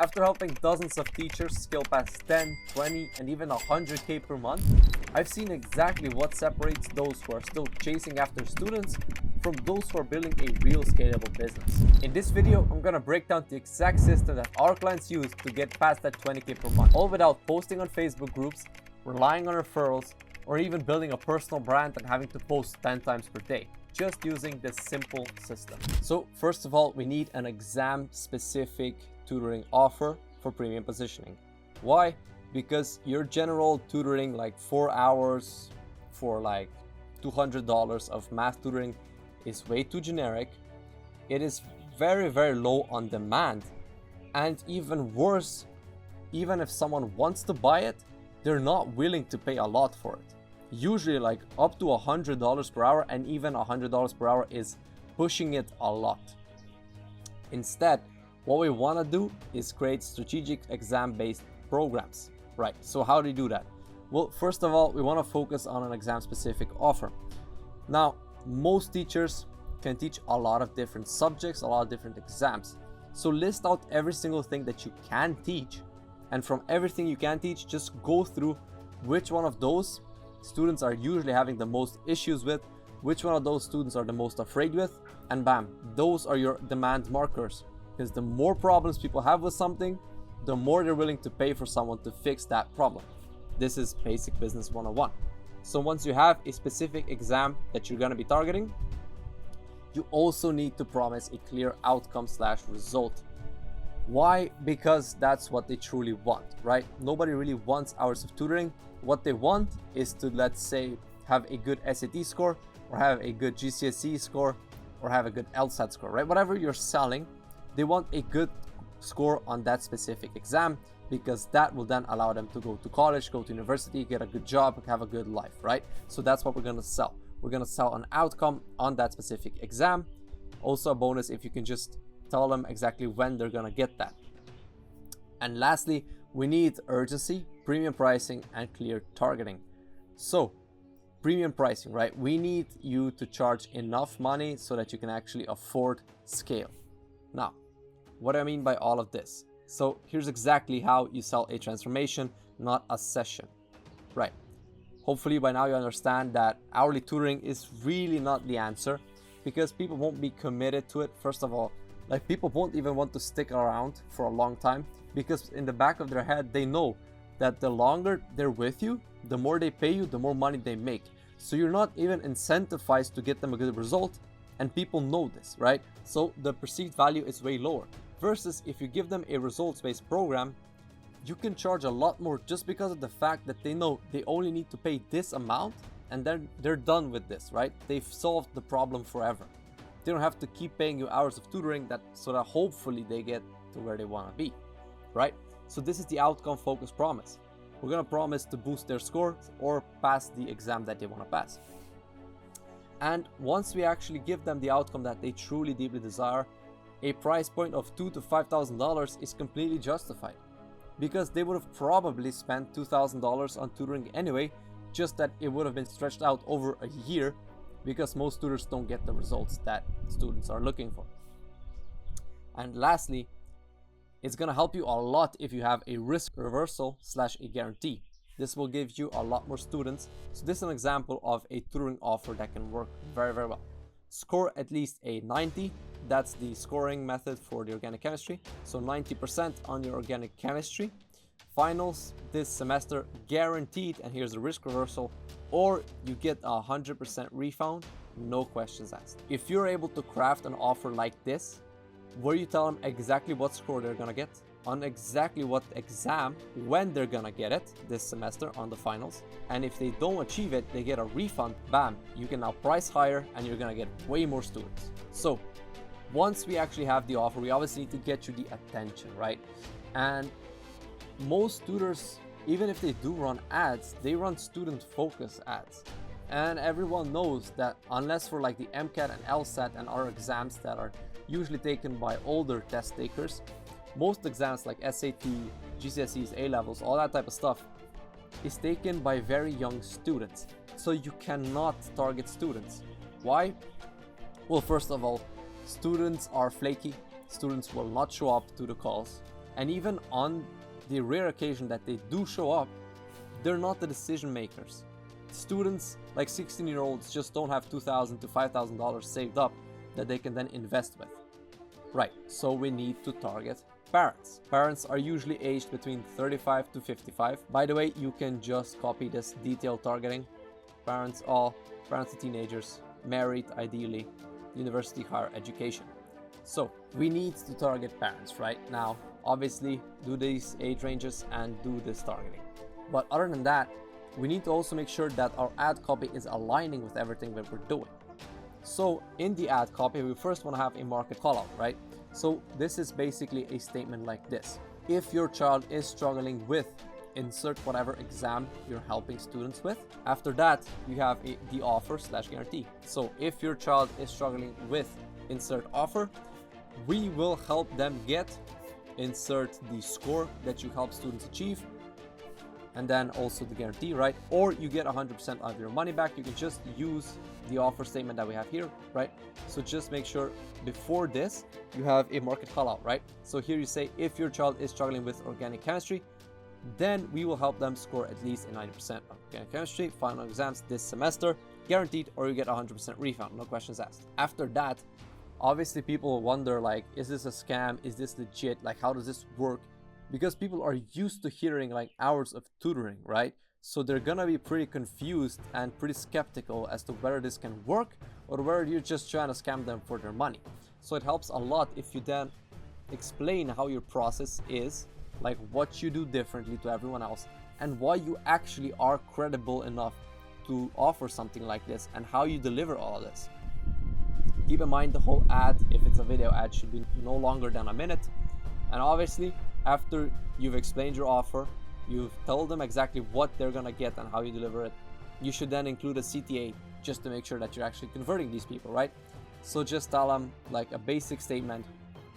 After helping dozens of teachers scale past 10, 20, and even 100K per month, I've seen exactly what separates those who are still chasing after students from those who are building a real scalable business. In this video, I'm gonna break down the exact system that our clients use to get past that 20K per month, all without posting on Facebook groups, relying on referrals, or even building a personal brand and having to post 10 times per day, just using this simple system. So first of all, we need an exam-specific tutoring offer for premium positioning. Why? Because your general tutoring, like 4 hours for like $200 of math tutoring, is way too generic. It is very, very low on demand. And even worse, even if someone wants to buy it, they're not willing to pay a lot for it. Usually like up to $100 per hour, and even $100 per hour is pushing it a lot. Instead, what we want to do is create strategic exam-based programs, right? So how do you do that? Well, first of all, we want to focus on an exam-specific offer. Now, most teachers can teach a lot of different subjects, a lot of different exams. So list out every single thing that you can teach, and from everything you can teach, just go through which one of those students are usually having the most issues with, which one of those students are the most afraid with, and bam, those are your demand markers. Because the more problems people have with something, the more they're willing to pay for someone to fix that problem. This is basic business 101. So once you have a specific exam that you're going to be targeting, you also need to promise a clear outcome/result. Why? Because that's what they truly want, right? Nobody really wants hours of tutoring. What they want is to, let's say, have a good SAT score, or have a good GCSE score, or have a good LSAT score, right? Whatever you're selling, they want a good score on that specific exam, because that will then allow them to go to college, go to university, get a good job, have a good life, right? So that's what we're going to sell. We're going to sell an outcome on that specific exam. Also a bonus if you can just tell them exactly when they're going to get that. And lastly, we need urgency, premium pricing, and clear targeting. So premium pricing, right? We need you to charge enough money so that you can actually afford scale. Now, what do I mean by all of this? So here's exactly how you sell a transformation, not a session, right? Hopefully by now you understand that hourly tutoring is really not the answer, because people won't be committed to it. First of all, like, people won't even want to stick around for a long time, because in the back of their head, they know that the longer they're with you, the more they pay you, the more money they make. So you're not even incentivized to get them a good result, and people know this, right? So the perceived value is way lower. Versus if you give them a results-based program, you can charge a lot more, just because of the fact that they know they only need to pay this amount, and then they're done with this, right? They've solved the problem forever. They don't have to keep paying you hours of tutoring so that hopefully they get to where they want to be, right? So this is the outcome-focused promise. We're going to promise to boost their score or pass the exam that they want to pass. And once we actually give them the outcome that they truly deeply desire, a price point of $2,000 to $5,000 is completely justified, because they would have probably spent $2,000 on tutoring anyway, just that it would have been stretched out over a year, because most tutors don't get the results that students are looking for. And lastly, it's going to help you a lot if you have a risk reversal / a guarantee. This will give you a lot more students. So this is an example of a tutoring offer that can work very, very well. Score at least a 90. That's the scoring method for the organic chemistry. So 90% on your organic chemistry. Finals this semester guaranteed, and here's the risk reversal, or you get 100% refund, no questions asked. If you're able to craft an offer like this, where you tell them exactly what score they're gonna get, on exactly what exam, when they're gonna get it this semester on the finals, and if they don't achieve it, they get a refund, bam, you can now price higher and you're gonna get way more students. So once we actually have the offer, we obviously need to get you the attention, right? And most tutors, even if they do run ads, they run student focus ads. And everyone knows that unless for like the MCAT and LSAT and our exams that are usually taken by older test takers, most exams like SAT, GCSEs, A-levels, all that type of stuff is taken by very young students. So you cannot target students. Why? Well, first of all, students are flaky. Students will not show up to the calls. And even on the rare occasion that they do show up, they're not the decision makers. Students, like 16-year-olds, just don't have $2,000 to $5,000 saved up that they can then invest with. Right, so we need to target parents. Parents are usually aged between 35 to 55. By the way, you can just copy this detailed targeting. Parents of teenagers, married ideally, university, higher education. So we need to target parents right now. Obviously, do these age ranges and do this targeting. But other than that, we need to also make sure that our ad copy is aligning with everything that we're doing. So in the ad copy, we first want to have a market callout, right? So this is basically a statement like this. If your child is struggling with insert whatever exam you're helping students with. After that, you have the offer / guarantee. So if your child is struggling with insert offer, we will help them get insert the score that you help students achieve, and then also the guarantee, right? Or you get 100% of your money back. You can just use the offer statement that we have here, right? So just make sure before this, you have a market call out, right? So here you say, if your child is struggling with organic chemistry, then we will help them score at least a 90% of organic chemistry, final exams this semester, guaranteed, or you get 100% refund, no questions asked. After that, obviously people will wonder, like, is this a scam? Is this legit? Like, how does this work? Because people are used to hearing like hours of tutoring, right? So they're gonna be pretty confused and pretty skeptical as to whether this can work or whether you're just trying to scam them for their money. So it helps a lot if you then explain how your process is, like what you do differently to everyone else, and why you actually are credible enough to offer something like this, and how you deliver all of this. Keep in mind the whole ad, if it's a video ad, should be no longer than a minute. And obviously, after you've explained your offer, you've told them exactly what they're gonna get and how you deliver it, you should then include a CTA just to make sure that you're actually converting these people, right? So just tell them like a basic statement.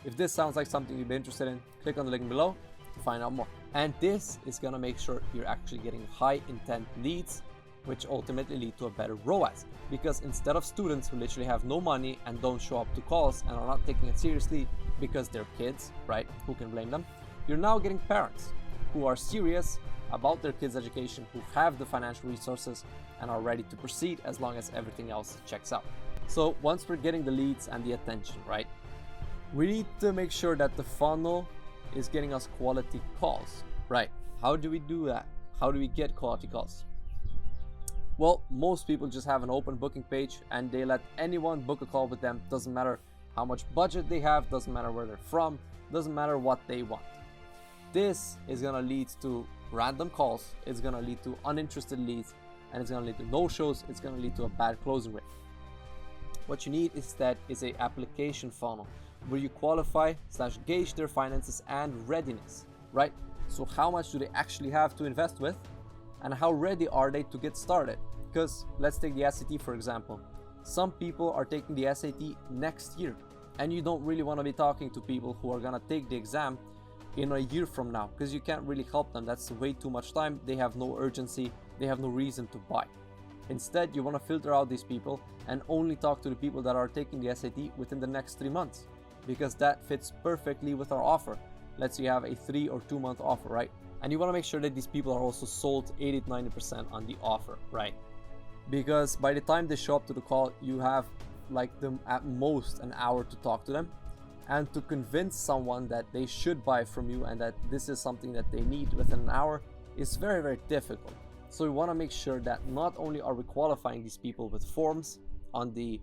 If this sounds like something you'd be interested in, click on the link below to find out more. And this is gonna make sure you're actually getting high intent leads, which ultimately lead to a better ROAS. Because instead of students who literally have no money and don't show up to calls and are not taking it seriously because they're kids, right? Who can blame them? You're now getting parents who are serious about their kids' education, who have the financial resources and are ready to proceed as long as everything else checks out. So once we're getting the leads and the attention, right? We need to make sure that the funnel is getting us quality calls, right? How do we do that? How do we get quality calls? Well, most people just have an open booking page and they let anyone book a call with them. Doesn't matter how much budget they have, doesn't matter where they're from, doesn't matter what they want. This is gonna lead to random calls, it's gonna lead to uninterested leads, and it's gonna lead to no-shows, it's gonna lead to a bad closing rate. What you need instead is a application funnel where you qualify / gauge their finances and readiness, right? So how much do they actually have to invest with, and how ready are they to get started? Because let's take the SAT for example. Some people are taking the SAT next year, and you don't really want to be talking to people who are gonna take the exam in a year from now, because you can't really help them. That's way too much time. They have no urgency, they have no reason to buy. Instead, you want to filter out these people and only talk to the people that are taking the SAT within the next 3 months, because that fits perfectly with our offer. Let's say you have a 3 or 2 month offer, right? And you want to make sure that these people are also sold 80 to 90% on the offer, right? Because by the time they show up to the call, you have like them at most an hour to talk to them and to convince someone that they should buy from you and that this is something that they need within an hour is very, very difficult. So we want to make sure that not only are we qualifying these people with forms on the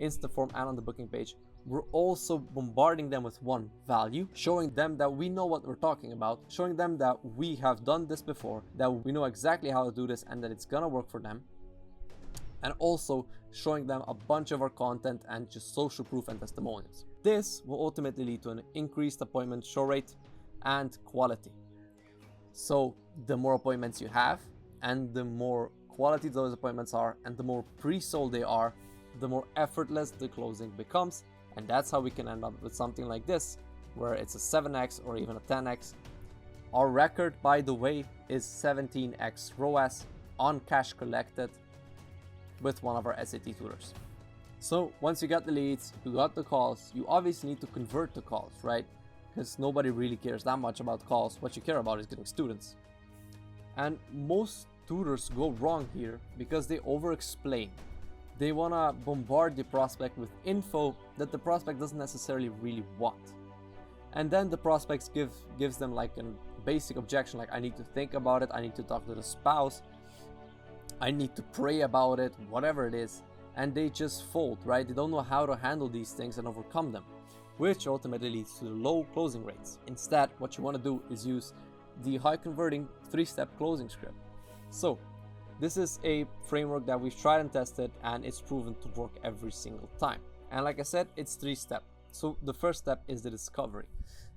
Insta form and on the booking page, we're also bombarding them with one value, showing them that we know what we're talking about, showing them that we have done this before, that we know exactly how to do this and that it's gonna work for them, and also showing them a bunch of our content and just social proof and testimonials. This will ultimately lead to an increased appointment show rate and quality. So the more appointments you have and the more quality those appointments are and the more pre-sold they are, the more effortless the closing becomes. And that's how we can end up with something like this, where it's a 7x or even a 10x. Our record, by the way, is 17x ROAS on cash collected with one of our SAT tutors. So once you got the leads, you got the calls, you obviously need to convert the calls, right? because nobody really cares that much about calls. What you care about is getting students. And most tutors go wrong here because they over-explain. They want to bombard the prospect with info that the prospect doesn't necessarily really want. And then the prospects gives them like a basic objection, like I need to think about it, I need to talk to the spouse, I need to pray about it, whatever it is. And they just fold, right? They don't know how to handle these things and overcome them, which ultimately leads to low closing rates. Instead, what you want to do is use the high converting 3-step closing script. So this is a framework that we've tried and tested, and it's proven to work every single time. And like I said, it's 3-step. So the first step is the discovery.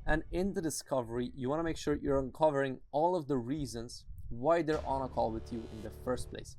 And in the discovery, you want to make sure you're uncovering all of the reasons why they're on a call with you in the first place.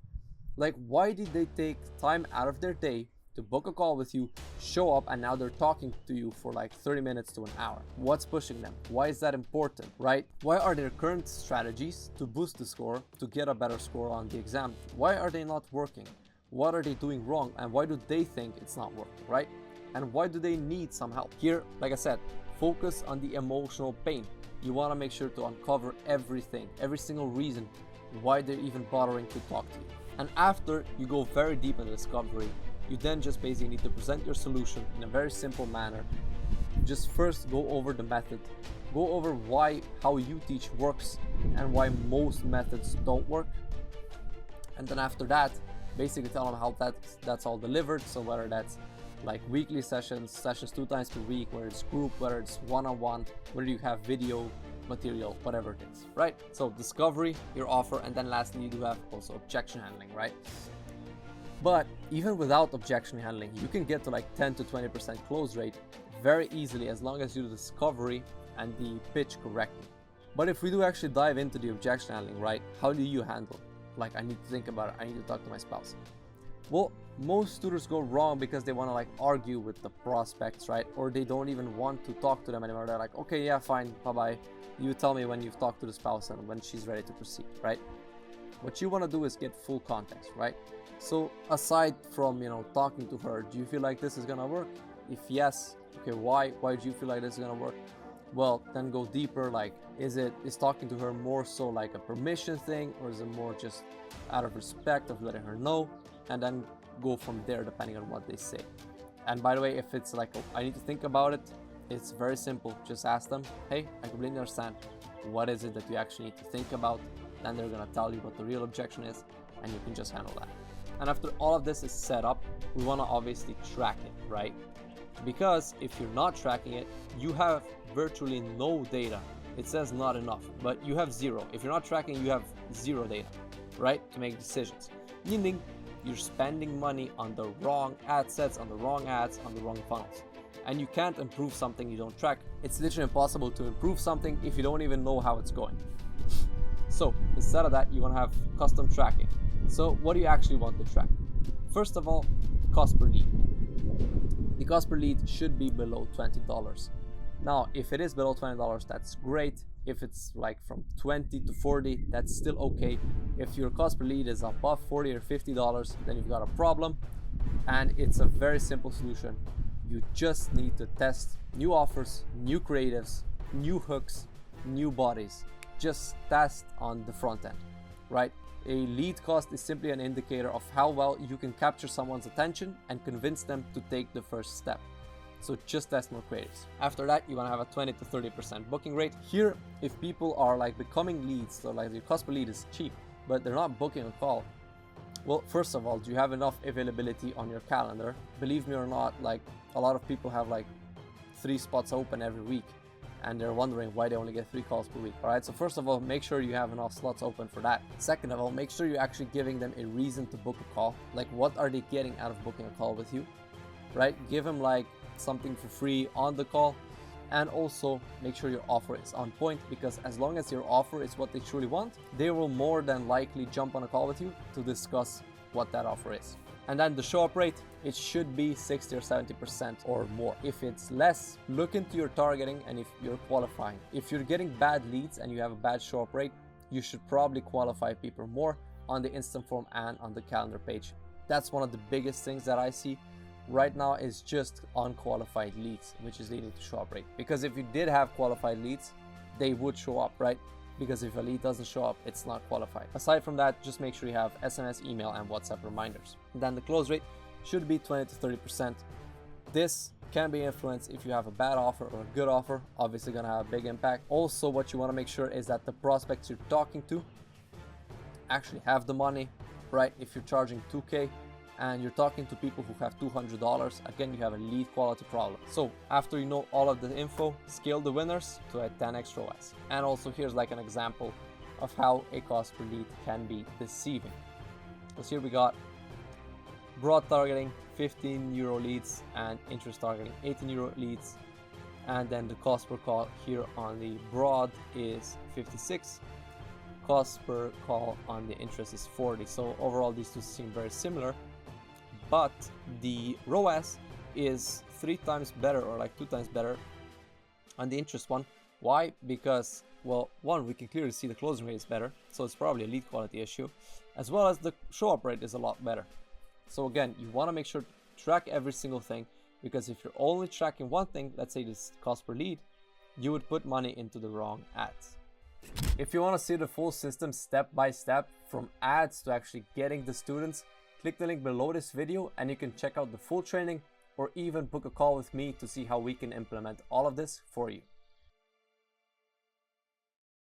Like, why did they take time out of their day to book a call with you, show up, and now they're talking to you for like 30 minutes to an hour? What's pushing them? Why is that important, right? Why are their current strategies to boost the score, to get a better score on the exam, why are they not working? What are they doing wrong? And why do they think it's not working, right? And why do they need some help? Here, like I said, focus on the emotional pain. You want to make sure to uncover everything, every single reason why they're even bothering to talk to you. And after you go very deep in the discovery, you then just basically need to present your solution in a very simple manner. Just first go over the method, go over why how you teach works and why most methods don't work. And then after that, basically tell them how that's all delivered. So whether that's like weekly sessions 2 times per week, whether it's group, whether it's one-on-one, whether you have video material, whatever it is, right? So discovery, your offer, and then lastly you do have also objection handling, right? But even without objection handling, you can get to like 10 to 20% close rate very easily as long as you do the discovery and the pitch correctly. But if we do actually dive into the objection handling, right, how do you handle? Like, I need to think about it, I need to talk to my spouse. Well, most tutors go wrong because they want to like argue with the prospects, right? Or they don't even want to talk to them anymore. They're like, okay, yeah, fine, bye-bye. You tell me when you've talked to the spouse and when she's ready to proceed, right? What you want to do is get full context, right? So aside from, talking to her, do you feel like this is gonna work? If yes, okay, why do you feel like this is gonna work? Well, then go deeper. Like, is talking to her more so like a permission thing, or is it more just out of respect of letting her know? And then go from there depending on what they say. And by the way, if it's like, oh, I need to think about it, it's very simple. Just ask them, hey, I completely understand. What is it that you actually need to think about? Then they're gonna tell you what the real objection is, and you can just handle that. And after all of this is set up, we wanna obviously track it, right? Because if you're not tracking it, you have virtually no data. It says not enough, but you have zero. If you're not tracking, you have zero data, right? To make decisions. Meaning, you're spending money on the wrong ad sets, on the wrong ads, on the wrong funnels. And you can't improve something you don't track. It's literally impossible to improve something if you don't even know how it's going. So instead of that, you want to have custom tracking. So what do you actually want to track? First of all, cost per lead. The cost per lead should be below $20. Now, if it is below $20, that's great. If it's like from 20 to 40, that's still okay. If your cost per lead is above $40 or $50, then you've got a problem. And it's a very simple solution. You just need to test new offers, new creatives, new hooks, new bodies. Just test on the front end, right? A lead cost is simply an indicator of how well you can capture someone's attention and convince them to take the first step. So just test more creatives. After that, you want to have a 20 to 30% booking rate. Here, if people are like becoming leads, so like your cost per lead is cheap, but they're not booking a call. Well, first of all, do you have enough availability on your calendar? Believe me or not, like a lot of people have like 3 spots open every week and they're wondering why they only get 3 calls per week. All right, so first of all, make sure you have enough slots open for that. Second of all, make sure you're actually giving them a reason to book a call. Like, what are they getting out of booking a call with you, right? Give them like something for free on the call. And also make sure your offer is on point, because as long as your offer is what they truly want, they will more than likely jump on a call with you to discuss what that offer is. And then the show up rate, it should be 60 or 70% or more. If it's less, look into your targeting and if you're qualifying. If you're getting bad leads and you have a bad show up rate, you should probably qualify people more on the instant form and on the calendar page. That's one of the biggest things that I see right now is just unqualified leads, which is leading to show up rate. Because if you did have qualified leads, they would show up, right? Because if a lead doesn't show up, it's not qualified. Aside from that, just make sure you have SMS, email, and WhatsApp reminders. And then the close rate should be 20 to 30%. This can be influenced if you have a bad offer or a good offer, obviously gonna have a big impact. Also, what you wanna make sure is that the prospects you're talking to actually have the money, right? If you're charging 2K and you're talking to people who have $200, again, you have a lead quality problem. So after you know all of the info, scale the winners to a 10x ROAS. And also here's like an example of how a cost per lead can be deceiving. Because here we got broad targeting, 15 euro leads, and interest targeting, 18 euro leads. And then the cost per call here on the broad is 56. Cost per call on the interest is 40. So overall, these two seem very similar, but the ROAS is 3 times better, or like 2 times better on the interest one. Why? Because, well, one, we can clearly see the closing rate is better, so it's probably a lead quality issue, as well as the show up rate is a lot better. So again, you want to make sure to track every single thing, because if you're only tracking one thing, let's say this cost per lead, you would put money into the wrong ads. If you want to see the full system step by step from ads to actually getting the students, click the link below this video and you can check out the full training, or even book a call with me to see how we can implement all of this for you.